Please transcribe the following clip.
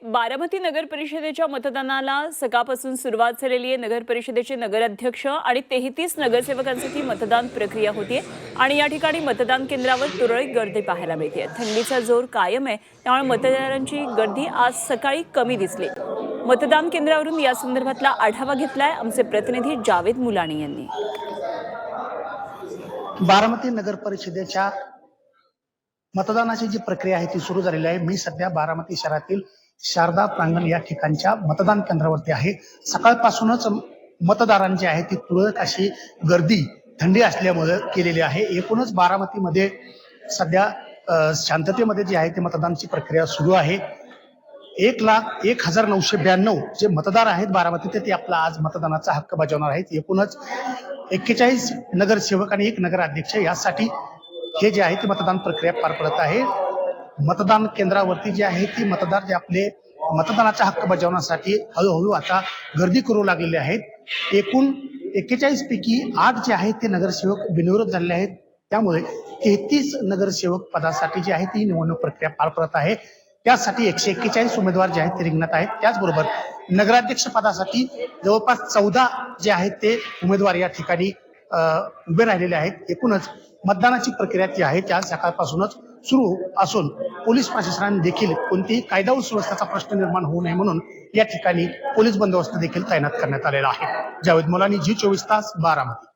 बारामती नगर परिषदेच्या मतदानाला सकाळपासून सुरुवात झालेली आहे। नगर परिषदेचे नगराध्यक्ष आणि 33 नगरसेवकांसाठी मतदान प्रक्रिया होतीये आणि या ठिकाणी मतदान केंद्रावर तुरळक गर्दी पाहायला मिळते। थंडीचा जोर कायम आहे, त्यामुळे मतदारांची गर्दी आज सकाळी कमी दिसली। मतदान केंद्रावरून या संदर्भातला आढावा घेतलाय आमचे प्रतिनिधी जावेद मुलानी यांनी। बारामती नगर परिषदेच्या मतदानाची जी प्रक्रिया आहे ती सुरू झालेली आहे। मी सध्या बारामती शहरातील शारदा प्रांगण या ठिकाणच्या मतदान केंद्रावरती आहे। सकाळपासूनच मतदारांची आहे ती तुरळक अशी गर्दी थंडी असल्यामुळे केलेली आहे। एकूणच बारामतीमध्ये सध्या शांततेमध्ये जी आहे ती मतदानाची प्रक्रिया सुरू आहे। 1,01,992 जे मतदार आहेत बारामतीत ते आपला आज मतदानाचा हक्क बजावणार आहेत। एकूणच 41 नगरसेवक आणि 1 नगराध्यक्ष यासाठी हे जे आहे ते मतदान प्रक्रिया पार पडत आहे। मतदान केंद्रावरती जे आहे ती मतदार जे आपले मतदानाचा हक्क बजावण्यासाठी हळूहळू आता गर्दी करू लागलेले आहेत। एकूण 41 पैकी 8 जे आहेत ते नगरसेवक बिनविरोध झालेले आहेत। त्यामुळे 33 नगरसेवक पदासाठी जी आहे ती निवडणूक प्रक्रिया पार पडत आहे। त्यासाठी 141 उमेदवार जे आहेत ते रिंगणात आहेत। त्याचबरोबर नगराध्यक्ष पदासाठी जवळपास 14 जे आहेत ते उमेदवार या ठिकाणी उभे राहिलेले आहेत। एकूणच मतदानाची प्रक्रिया जी आहे त्या सकाळपासूनच सुरू असून पोलीस प्रशासनाने देखील कोणतीही कायदा व सुव्यवस्थेचा प्रश्न निर्माण होऊ नये म्हणून या ठिकाणी पोलीस बंदोबस्त देखील तैनात करण्यात आलेला आहे। जावेद मुलानी, G24 तास, बारामती।